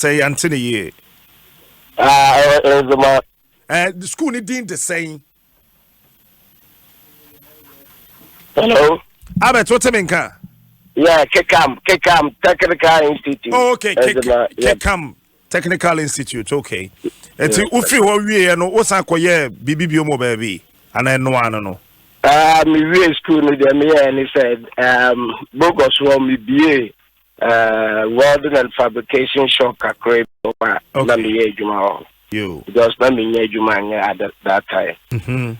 say Anthony ye. The school ni din the same. Hello. Albert, what's the car? Yeah, Kekam Technical Institute. Oh, okay, Kekam Technical Institute. Okay. It's ufi wo wie no wo san koye bibibio mo baby. Ana no ano no. Me school no dem here and he said Bogos wo me BA welding and fabrication shop kakre na me ye adwuma. You. Because na me ye adwuma at that time. Mhm.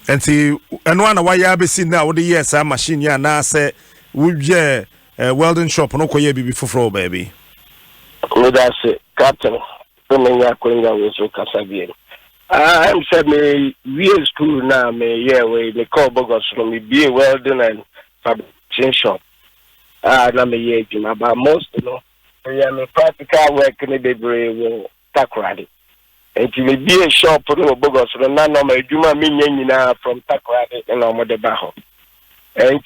And see and one why you be seen now the yes machine ya na say we welding shop no koye bibi foforo baby. Oh, that's it. Captain. I'm said me real school now me yeah we the call Bogos from me be welding and fabrication shop. Na me yeah but most yeah me practical work in the very Takoradi. And to be a shop no Bogos no na no me juma me nyina from Takoradi and no de baho. And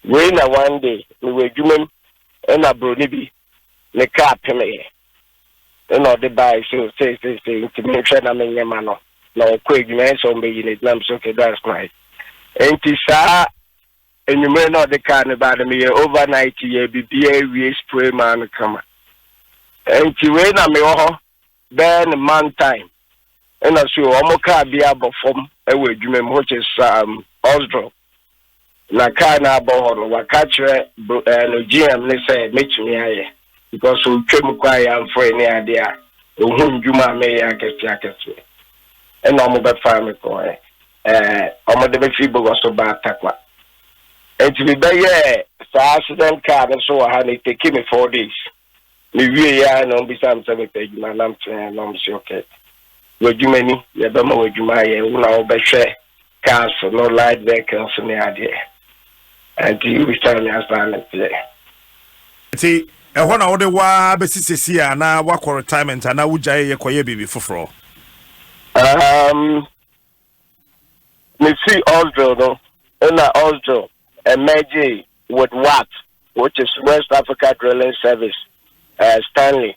we na one day we juma and na bro ni bi the car pay the buy so say to make sure I'm in no quick man so be in it okay that's right and sa and you may not the car about me overnight year be we spray man come and when I'm then man time and I so I'm car be able from away which is Osdro na car na bo wa catch no GM they say meet me because we came quiet and for any idea whom you may akesi and I'm about farm coin I'm the people was so bad takwa and to be there accident car and so I had it take me 4 days me ya no be some 7 page man I'm saying okay would you many you don't know what you may una obeshe cars no light vehicles any idea and you be telling us that see and when I wa besisi na wa retirement and na wujaye ye koye bibi foforo me see Osdro no na Osdro emerge with what which is West Africa Drilling Service Stanley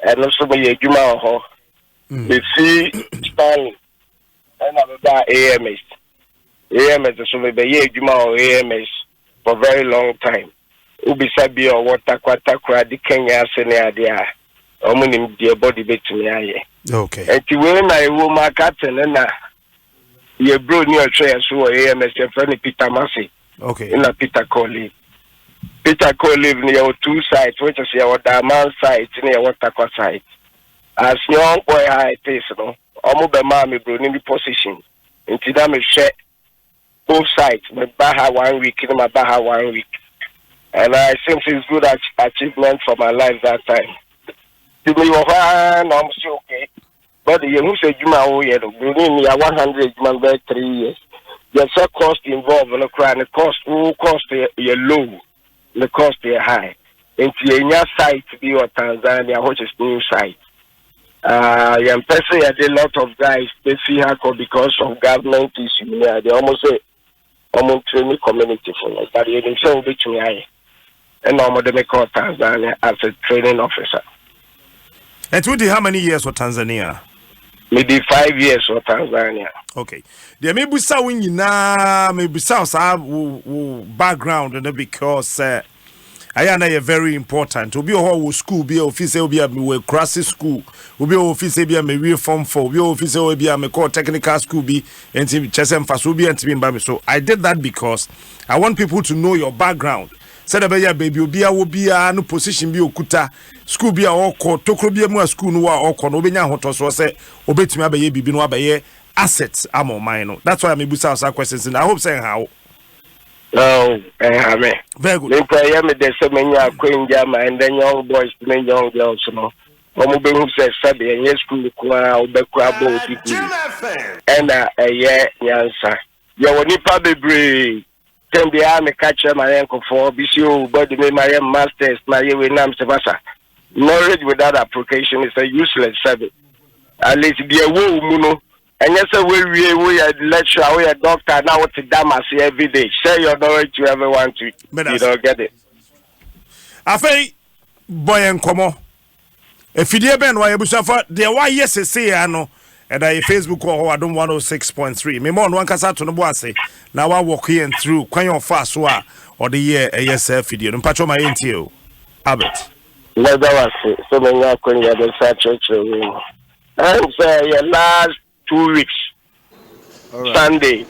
and also me adwuma ho me see Stanley and about AMS so me be adwuma AMS for very long time ubisabi or water kwata di Kenya sene dia omunim die body betumi aye okay enti we na ewo marketing na ye bro ni otwe so AMS friend Peter Massey okay na Peter Colley ni your 2 sites which is your Daman site ni your water site as young boy high pace no omo be ma me bro ni position enti da me share both sides me baha 1 week ni ma baha 1 week. And I think it's good achievement for my life that time. To me, I'm okay. But the young said you are 100 man by 3 years. There's a cost involved in the crime. The cost low, the cost high. And to site to be or Tanzania, which is new site. I did a lot of guys they see because of government issue. They almost say almost training community for us. But you didn't say which me and I'm the make Tanzania as a training officer. And you did how many years for Tanzania? Maybe 5 years for Tanzania. Okay. There may be some maybe some background because I know very important. To be a whole school, be officer, will be a classy school, will be officer, be a real form for, be officer, will be a core technical school, be and Chesem Fasubi and Timbami. So I did that because I want people to know your background. Said about baby will be a no position be okuta school be a oko tokro be mu school no wa oko no benya hoto so say obetumi abaye bibi no abaye assets amo mine. That's why I'm busa some questions and I hope saying how. No, amen. Very good. Me pray me dey say menya queen jama and then young boys and young girls no. Omo be who say sabe enye school kwa obekwa abo bibi. And yeah nyansa. Ya woni pa bebre can be a catcher my uncle for BCO, but the my masters, my way name Sebasa. Knowledge without application is a useless service. At least be a woo muno. And yes, we are lecture, we are doctor now to damas every day. Share your knowledge to everyone to you don't get it. I say boy and como Efidie ben wa yebusafa de wa yesese ya no eda ye Facebook or Adom 106.3 me mo no ankasa to no bo ase na wa walk in through kwan your fast so a or the year ASF video no pacho my ntio Albert Whether was so many when you had such a and say your last 2 weeks right. Sunday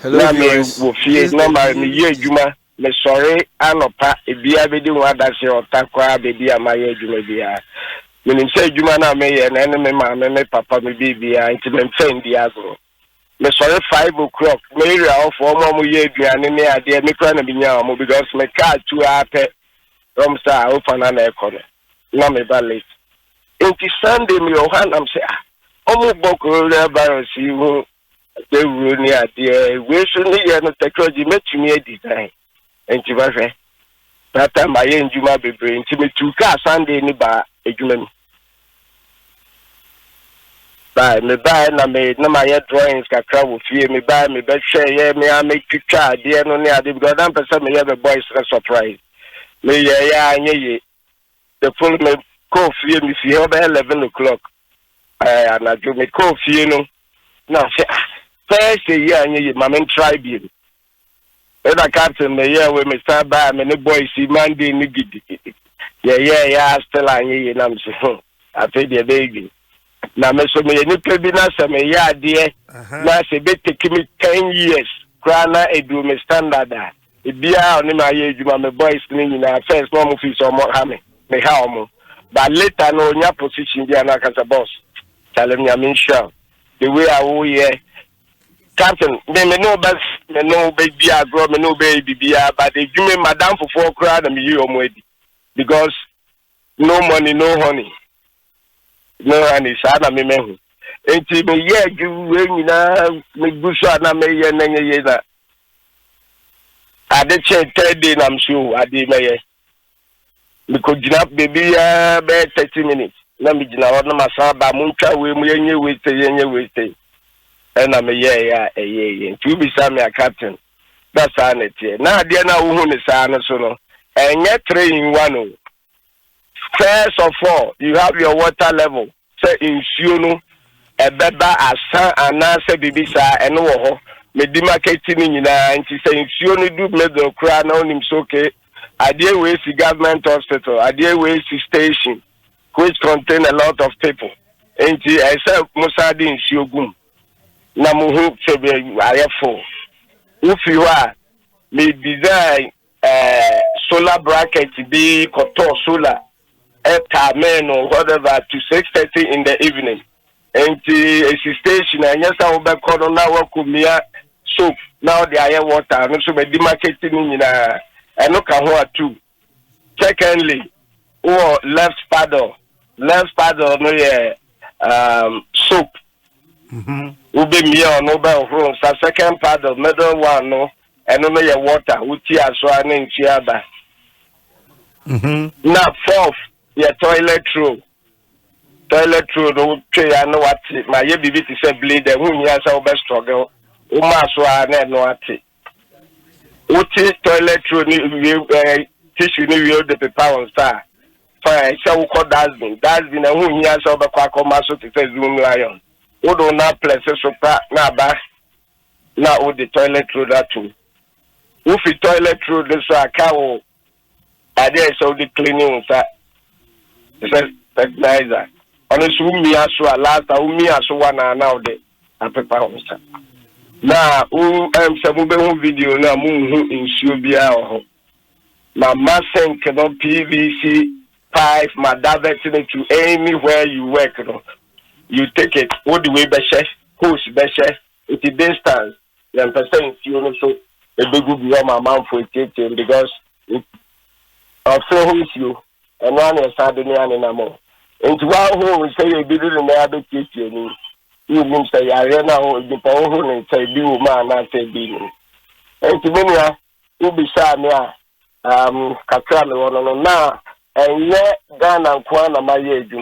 hello viewers wo fie number me ye adwuma me sorry anopa e bia be di wa da se otakwa be bia ma ye adwuma bia me say adwuma na me ye na me ma me papa me bia nti me fen di agro me sorry 5 o'clock me area of mo ye aduane me ade me kra na binya mo because me car tu ape from star open na ekone na me ba late nti Sunday me o han am say omo boko le virus you they will near the way soon here no technology metumi e design enti ba hwe that time I enjuma bebre enti me tu car Sunday ni ba ejuma mi ba me ba na my drawings kakra wo fie me ba me be hwe ye me a me twitwa ade no ne ade because that person me the boys surprise me ye ya anye the full me ko fie me fie over 11 o'clock na jo me ko fie no na first year anye mama try bi e captain me year we me start by me boys Monday ni gidi yeah still anye na me so after the baby na me so me ni bi na se me ya de na se be take me 10 years krana edu me standard e bia oni ma ye adwuma me boys ni nyina first no mo fi so mo ha me ha omo but later no nya position dia na kasa boss tell me I'm sure the way I wo here captain me no baby agro me no baby bia but the jume madam for 4 crowd na me yi omo edi because no money no honey sa na me mehu enti me ye ju we nyina me guso na me ye na ye na ade che 3 day na mshu ade me ye me ko gina baby ya be 30 minutes na me gina ho na masa ba mu ntwa we mu yenye we na me ye ya eye tu bi sa me a captain that's anete na ade na wo hu ni sa no so no enye 3 in 1. First of all, you have your water level. Say in Siono, a beba asa anase bibisa and wo me di marketing nyina nti say in Siono do me do kra na onim soke. Adie we si government hospital, adie we si station, which contain a lot of people. Nti I say Musa di in Siogum. Na mu hu se be ayefo. Ufi wa me design solar bracket be koto solar men or whatever to 6:30 in the evening. And the station and yes I will be called now kumia soap now the air water and so be demarcating in and look at what too. Secondly, left paddle no soap. Ube me or no bell room. So second paddle, middle one no and no your water uti aswa na nchiaba. Now fourth, your toilet roll no tray I know what my ye bibi to say bleed and who ya so best struggle uma so na no ati uti toilet roll ni tissue ni we the paper on star fine so we call dustbin and who ya so be kwa koma so to say zoom lion we do not place so pa na ba na o the toilet roll that too if the toilet roll this account ade so the cleaning sa fertilizer honestly me aso last me aso one now de apepa on sa na se mo be hu video na mo hu insuo bia ho na masen no PVC pipe ma divert it to anywhere you work no you take it all the way be share hose be share it distance you percent you know so e be good your mama for it because of so you and one is sadly animal. And to our home, say a bit in the other kitchen. You mean say, I ran out the power and say, do man, I say, being. And to many, you be sad now. Kakrami, now, and yet, Ghana and Kwana, my age,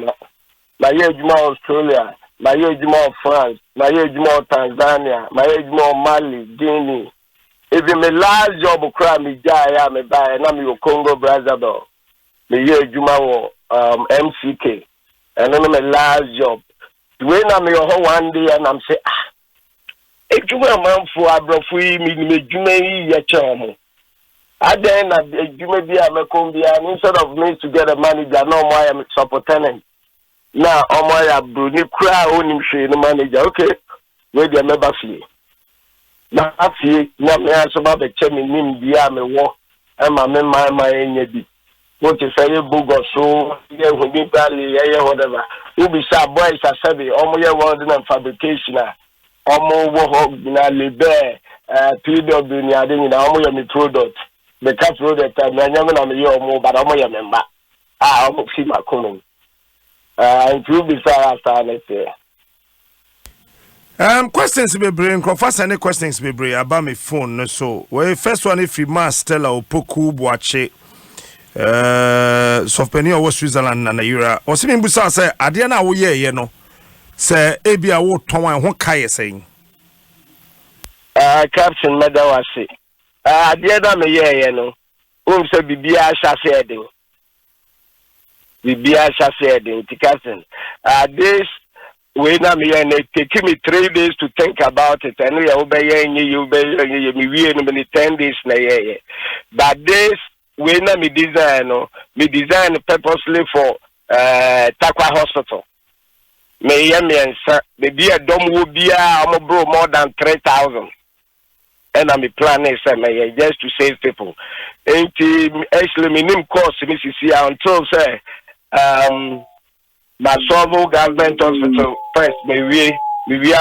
my age more Australia, my age more France, my age more Tanzania, my age more Mali, Guinea. If you may last job of crime, I am a buy, and I'm your Congo Brazzaville. The year Juma MCK. and on my last job. When I'm your whole one day and I'm say, if you were a man for a brofui, you may yet charm. I then you may be a Macombia, and instead of me to get a manager, no more I'm support tenant. Now, oh my, Bruni cry owning the manager, okay, where the member fee. Now, I see, now me answer about the chairman, India, me walk, and my enemy. What if I book or so, yeah, will be badly, yeah, whatever. You be sad boys are savvy, almost your world and fabrication, almost walk, libe, PW, in almost product. The cat product, and I'm not your more, but I'm your member. I almost see my comment. And you be sad after let's say. Questions be bring first any questions be bring about my phone no so well first one if you must Stella Opoku Boache Sofpeni or Switzerland na Nigeria o se me busa say ade na wo ye no say e bia wo ton ho kai saying Captain Madawase ade na me ye no o se bibia hwase eden Captain this we na me and it take me 3 days to think about it and we obey you me 10 days na yeah but this we na me design purposely for Takwa Hospital me answer the be a dom will be bro more than 3,000 and I'm planning just to save people and actually me name course until say my Sovo government hospital first, maybe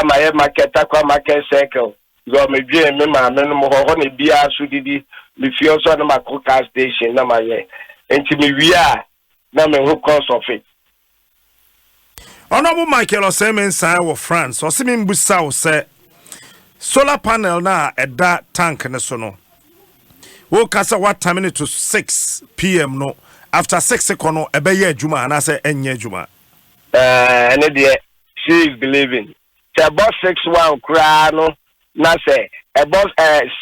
my market, market circle. So me dream me my honey beer sudidi, me feel so on my coca station, na my and to me we are na me who cause of it. Honorable Michael Osemen sign of France, or Simin Busau say solar panel na at that tank na sono. Wo kasa what time to 6 p.m. no after 6 seconds ebeye juma and I say enye juma. And she is believing. So about 6:1 crano, na say about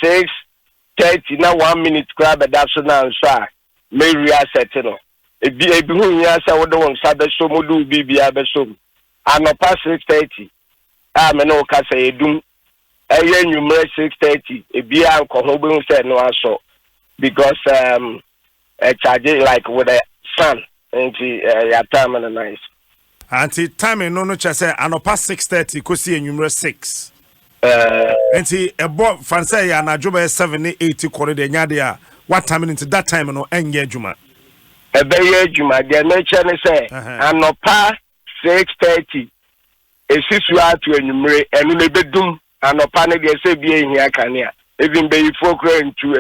6:30 na 1 minute crab that's now sir. May reasset no. E bi hu nya say wo don sabe so modu bibia be so. And past 6:30. Me no ka say edum. Eye nyumre 6:30. E bia anko ho be say no aso because charge like with the sun and your time and nice. Anti time no cha say anopa 6:30 kosi enwumre 6 anti ebo fancy ya na joba 7:80 kore de nyade a what time into that time no enye adwuma ebe ye adwuma de na che ne say anopa 6:30 esisu atu enwumre enu na bedum anopa ne de say bia ehia kanea even be ifo kra ntu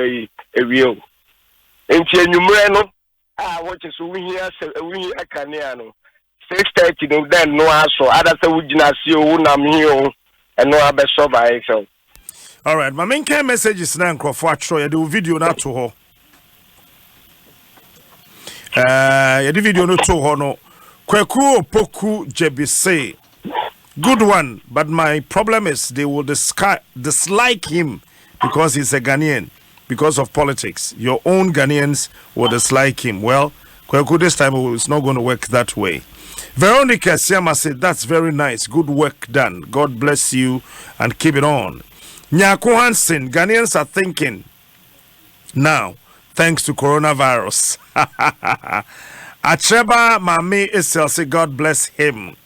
ewie enti enwumre no what is we kanea no 6:30 no then no aso other say we gina see o na me o and no abe survive so all right my main care messages na nkrofo atro ye the video na to ho ye the video no to ho no Kwaku Opoku Jebise good one but my problem is they will dislike him because he's a Ghanaian because of politics your own Ghanaians will dislike him well Kwaku this time it's not going to work that way. Veronica Siama said, that's very nice. Good work done. God bless you and keep it on. Nyako Hansen, Ghanaians are thinking now, thanks to coronavirus. Acheba Mame Isel say, God bless him.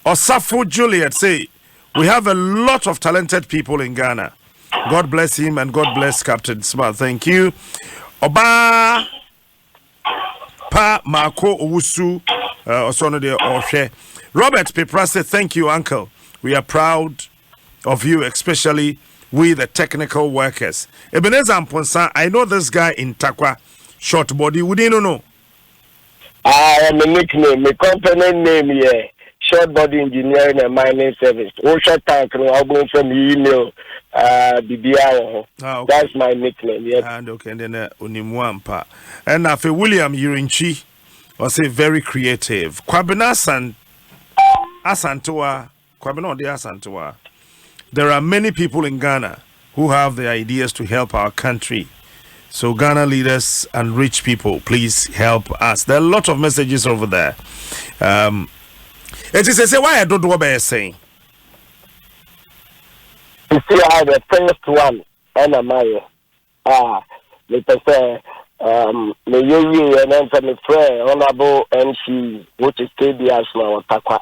Osafo Juliet say, we have a lot of talented people in Ghana. God bless him and God bless Captain Smart. Thank you. Oba Pa Marco Owusu Robert Pepra said, thank you, Uncle. We are proud of you, especially we, the technical workers. Ebenezer Amponsa, I know this guy in Takwa, short body. Would you know? I am a nickname, my company name here, Short Body Engineering and Mining Service. Short tank, I'm going from email. BBI. Okay. That's my nickname. Yes. And okay, and then Unimwampa. And now for William Yurinchi, was say very creative. Kwabena Asantua, Kwabena de Asantua. There are many people in Ghana who have the ideas to help our country. So Ghana leaders and rich people, please help us. There are a lot of messages over there. It is say why I don't do what saying. You see, I the first one, and a Mayo. Let us say, the you and then from the prayer, Honorable MC, which is KBS now, Takwa.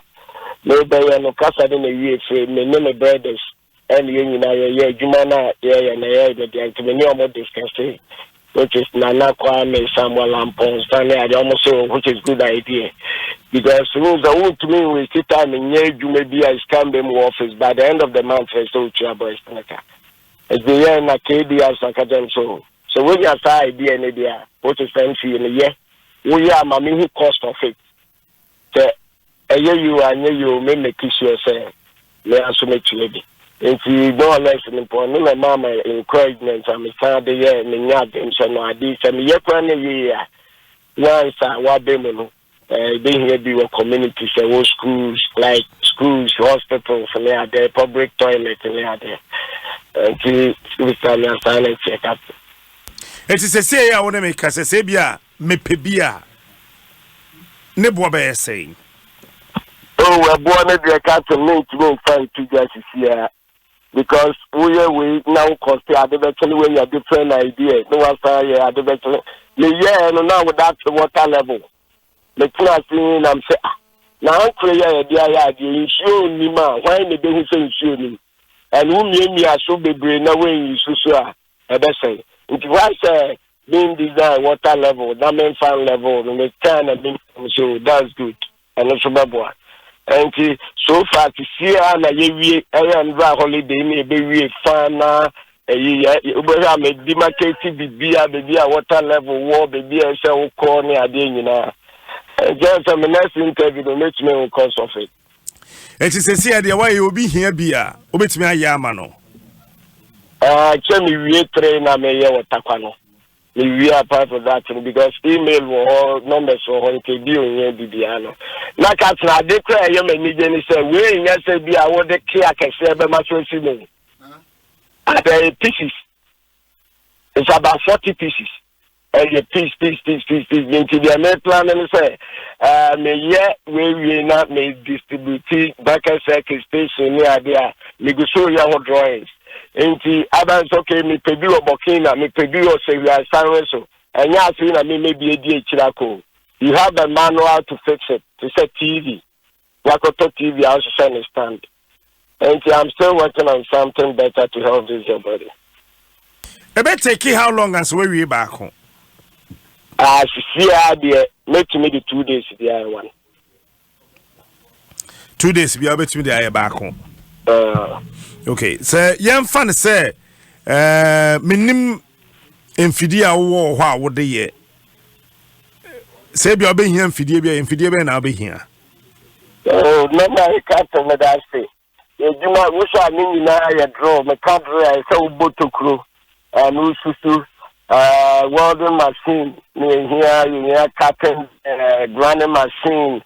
Maybe no casa in a year, me name brothers, and you know, yeah, Jumana, yeah, and the many discussing, which is Nana Kwame, Samuel Lampon, Stanley, almost so, which is good idea. Because rules are to me, we sit time in year, you may be a scam them office by the end of the month, so boys. It's the year in a KBS academic so. So when you say idea in idea, what is fancy in a year, we are my who cost of it. A year you and you may make yourself, may also make you ready. If you don't less important, no mamma encouragement, I'm a father, yeah, and yard, and so no idea, and yet one year, once I was being here, be a community, so schools, like schools, hospitals, and they are there, public toilets, and they are there. And we stand and silent check up. It is a say I want to make a Sabia, me pebia. Nebo by saying. Oh, we're born at the cat and me to go find 2 guys here because we now consider the better when you have different ideas. No one say yeah, the better. Yeah, no, now with that water level. The class in I'm saying, now I'm clear idea, you show me, man, why the day he says you and whom you are so big, no way you so, and that's it. If I say being design water level, that means fan level, and the kind of so that's good. And also Babua. And so far to see and I am holiday, maybe fana, a demarcated baby, water level, war, baby, and so corner, you know. Just a next interview to make me on cause of it. It is a say the way you be here, beer, obit me a yamano. We train a mayor or Taquano. We are part of that because email or numbers or on KB in Bibiano. Like I declare you may need any say, we yes, be I want the clear can say by my friends. The pieces. It's about 40 pieces. And the piece into the main plan and say, may yet we not may distribute back a second station near there. Me go show you drawings. Enti Adams okay me pedu obokina me pedu o say we are so and ya say na me maybe edi echirako you have a manual to fix it to set TV wakoto TV I also understand and I'm still working on something better to help this your body. E be take how long as we back home? See idea make me the 2 days the other one 2 days be able to the back home. Okay, so young fan say, minim infidia war, how would they ye? Say, you're being here, infidia, and I'll be here. Oh, no, I can't tell me that. You do not wish I mean, I draw my country, I saw Boto crew, and Ususu, welding machine, here, you hear cutting, grinding machine,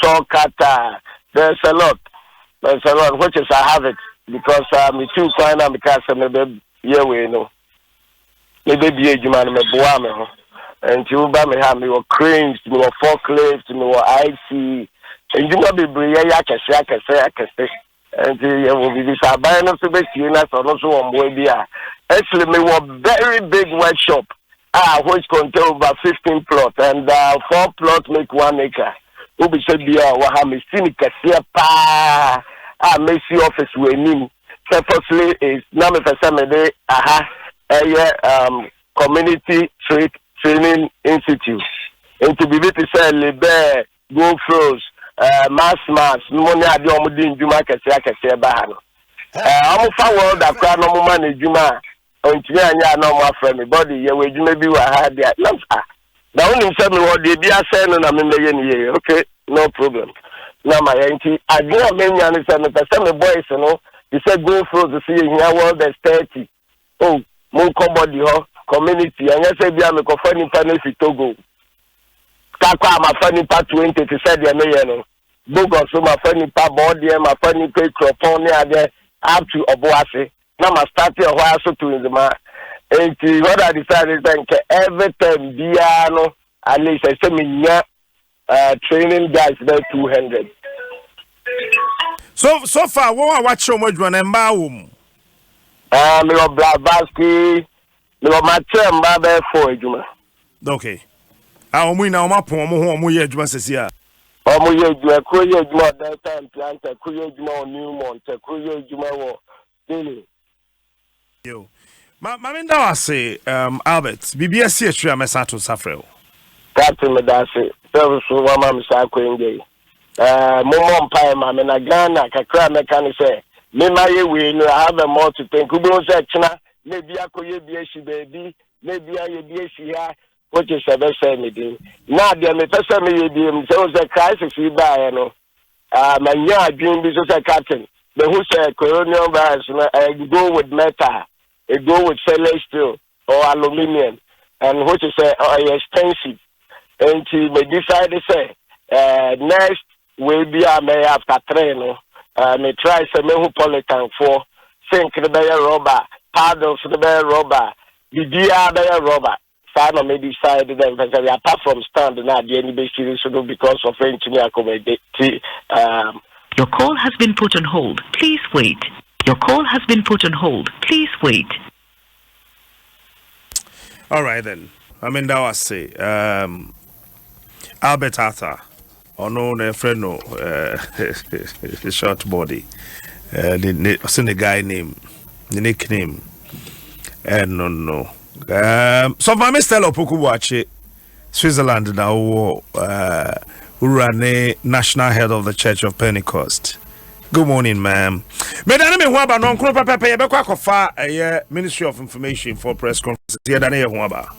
saw cutter. There's a lot, which is I have it. Because me too fine because maybe yeah we know maybe be a man me boa me and you ba me have me or cranes me or forklifts me or IC and you might be bring ya kese and you will be this buy no to be seen as also on boy bia actually me was very big workshop which contain over 15 plots and 4 plots make 1 acre who be said bia wa ha me sini kese pa Messi office we need. Purposely is now me day community training institute. And to be able to say Liber, Go Froze, Mass, money I do in Juma Kase Bahano. I'm forward that crowd no woman in Juma until I know my friend body, yeah, we maybe we had that. The only time what they be saying I'm in the okay, no problem. Now my auntie, I do not mean understand the boys, you know. He said go through the sea here world there's 30. Oh, mon body community, and yes, I be a funny panel Togo. Takwa my funny part 20 to say the no. Bogo so my funny part body, my funny pay croponia there up to Obuasi. Now my starting a while so to in the man. And what I decided is every time Diano, at least I say me training guys about 200. So far, what watch your module and bow. Me lo Blavatsky, me lo Matem Babe for Juma. Okay. I win now my poem home here, Juma says here. Omo Juma, Kuya Juma, that time plant, Kuya Juma, Newmont, Kuya Juma, Daily. Yo. Maminda was say, Albert, BBS here, Messato Safrel. Captain Medasi, service for one mamma Saquin Momon Pie, Mamma Ghana, Kakra mechanic say, me my way, no, I have a more to think. Who goes at China? Maybe I could be a baby, maybe I be a here, what is a best anything. Now, there may person me, there was a crisis you buy, you know. My yard dream business a captain. The who said colonial virus, go with metal, it go with stainless steel or aluminium, and what is expensive. And she may decide to say, next will be a may after train. May try some metropolitan for think the bear rubber, paddles the bear rubber, the dear bear rubber. Simon may decide that apart from standing at the any basis because of engineer accommodate. Your call has been put on hold. Please wait. Your call has been put on hold. Please wait. All right then. I mean that was say Albert Arthur, or no friend no short body. The guy name, the nickname, and no. So my Mr. Lopokuwache, Switzerland now Urane, national head of the Church of Pentecost. Good morning, ma'am. Madam, me waba non kro papa ye be kwa kofa Ministry of Information for press conference. Ye da na ye ho aba.